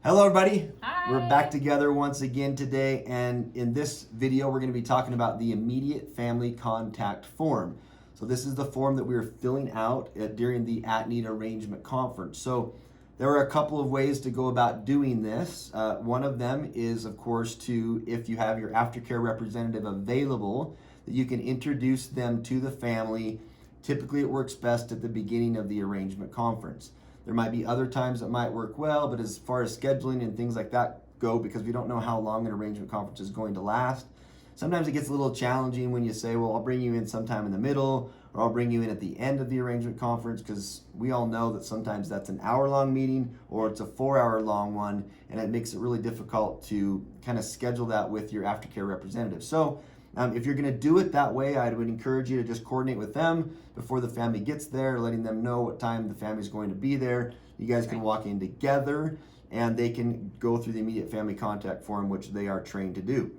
Hello everybody. Hi. We're back together once again today, and in this video we're going to be talking about the immediate family contact form. So this is the form that we were filling out during the at-need arrangement conference. So there are a couple of ways to go about doing this. One of them is, of course, if you have your aftercare representative available, that you can introduce them to the family. Typically it works best at the beginning of the arrangement conference. There might be other times that might work well, but as far as scheduling and things like that go, because we don't know how long an arrangement conference is going to last, sometimes it gets a little challenging when you say, well, I'll bring you in sometime in the middle, or I'll bring you in at the end of the arrangement conference, because we all know that sometimes that's an hour-long meeting or it's a 4-hour-long one, and it makes it really difficult to kind of schedule that with your aftercare representative. So if you're going to do it that way, I would encourage you to just coordinate with them before the family gets there, letting them know what time the family's going to be there. You guys can walk in together and they can go through the immediate family contact form, which they are trained to do.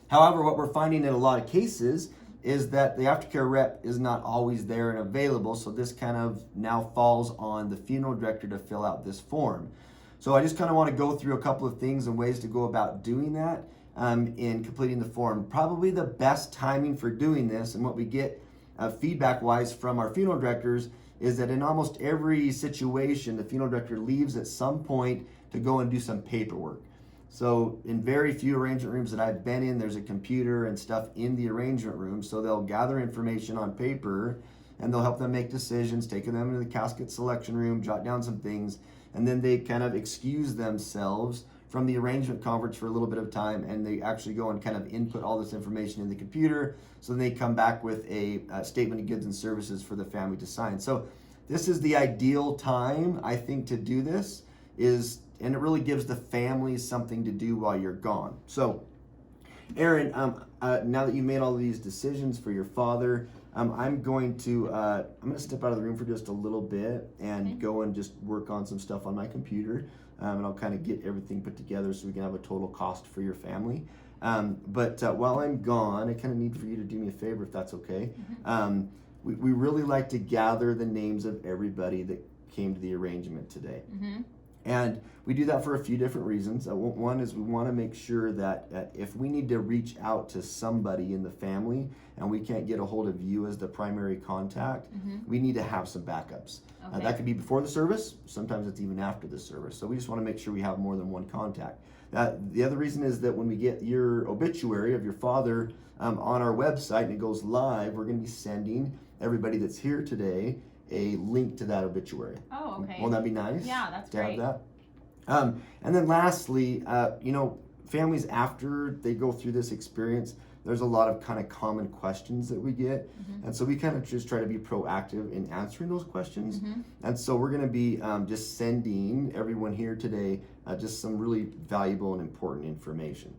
However, what we're finding in a lot of cases is that the aftercare rep is not always there and available, so this kind of now falls on the funeral director to fill out this form. So I just kind of want to go through a couple of things and ways to go about doing that in completing the form. Probably the best timing for doing this, and what we get feedback-wise from our funeral directors, is that in almost every situation, the funeral director leaves at some point to go and do some paperwork. So in very few arrangement rooms that I've been in, there's a computer and stuff in the arrangement room, so they'll gather information on paper and they'll help them make decisions, taking them into the casket selection room, jot down some things, and then they kind of excuse themselves from the arrangement conference for a little bit of time, and they actually go and kind of input all this information in the computer, so then they come back with a statement of goods and services for the family to sign. So this is the ideal time, I think, to do this, and it really gives the family something to do while you're gone. So Aaron, now that you made all of these decisions for your father, I'm going to step out of the room for just a little bit and go and just work on some stuff on my computer, and I'll kind of get everything put together so we can have a total cost for your family. But while I'm gone, I kind of need for you to do me a favor, if that's okay. We really like to gather the names of everybody that came to the arrangement today. And we do that for a few different reasons. One is we want to make sure that if we need to reach out to somebody in the family and we can't get a hold of you as the primary contact, we need to have some backups. Okay. That could be before the service, sometimes it's even after the service. So we just want to make sure we have more than one contact. The other reason is that when we get your obituary of your father on our website and it goes live, we're going to be sending everybody that's here today a link to that obituary. Oh, okay. Won't that be nice? Yeah, that's to great. have that. And then lastly, families, after they go through this experience, there's a lot of kind of common questions that we get. And so we kind of just try to be proactive in answering those questions. And so we're going to be just sending everyone here today just some really valuable and important information.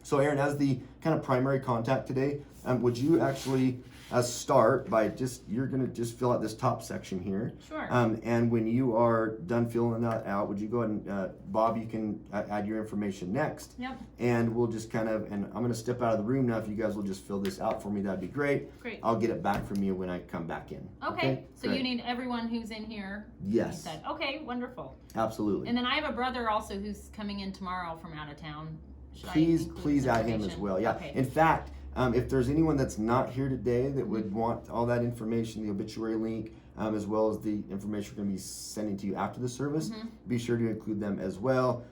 So Aaron, as the kind of primary contact today, would you actually start by you're going to just fill out this top section here. Sure. And when you are done filling that out, would you go ahead and, Bob, you can add your information next. Yep. And we'll just and I'm going to step out of the room now. If you guys will just fill this out for me, that'd be great. Great. I'll get it back from you when I come back in. Okay. So Great. you need everyone who's in here. Yes. You said. Okay, wonderful. Absolutely. And then I have a brother also who's coming in tomorrow from out of town. Should I Please include add his him as information? well. Yeah. Okay. In fact, if there's anyone that's not here today that would want all that information, the obituary link, as well as the information we're going to be sending to you after the service, be sure to include them as well.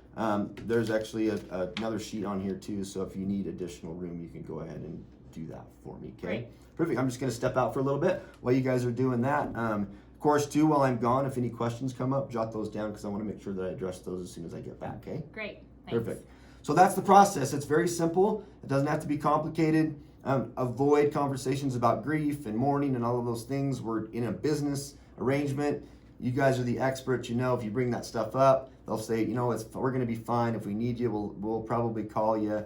There's actually another sheet on here too, so if you need additional room, you can go ahead and do that for me. Okay. Great. Perfect. I'm just going to step out for a little bit while you guys are doing that. Of course, too, while I'm gone, if any questions come up, jot those down because I want to make sure that I address those as soon as I get back. Okay. Great. Thanks. Perfect. So that's the process. It's very simple. It doesn't have to be complicated. Avoid conversations about grief and mourning and all of those things. We're in a business arrangement. You guys are the experts. If you bring that stuff up, they'll say, we're going to be fine. If we need you, we'll probably call you.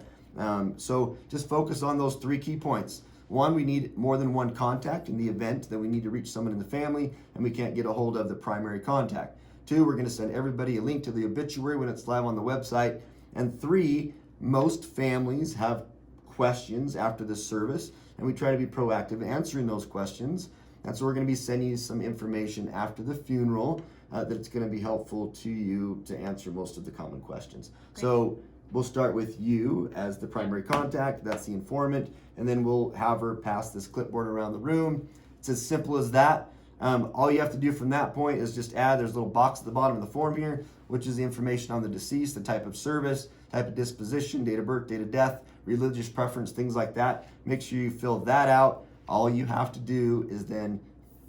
So just focus on those 3 key points. 1, we need more than one contact in the event that we need to reach someone in the family and we can't get a hold of the primary contact. 2, we're going to send everybody a link to the obituary when it's live on the website. And 3, most families have questions after the service, and we try to be proactive in answering those questions. And so we're going to be sending you some information after the funeral that it's going to be helpful to you to answer most of the common questions. So we'll start with you as the primary contact. That's the informant. And then we'll have her pass this clipboard around the room. It's as simple as that. All you have to do from that point is just add, there's a little box at the bottom of the form here, which is the information on the deceased, the type of service, type of disposition, date of birth, date of death, religious preference, things like that. Make sure you fill that out. All you have to do is then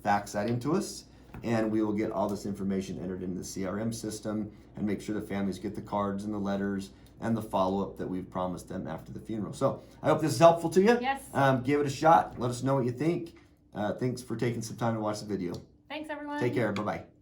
fax that into us, and we will get all this information entered into the CRM system and make sure the families get the cards and the letters and the follow-up that we've promised them after the funeral. So I hope this is helpful to you. Yes. Give it a shot. Let us know what you think. Thanks for taking some time to watch the video. Thanks, everyone. Take care. Bye-bye.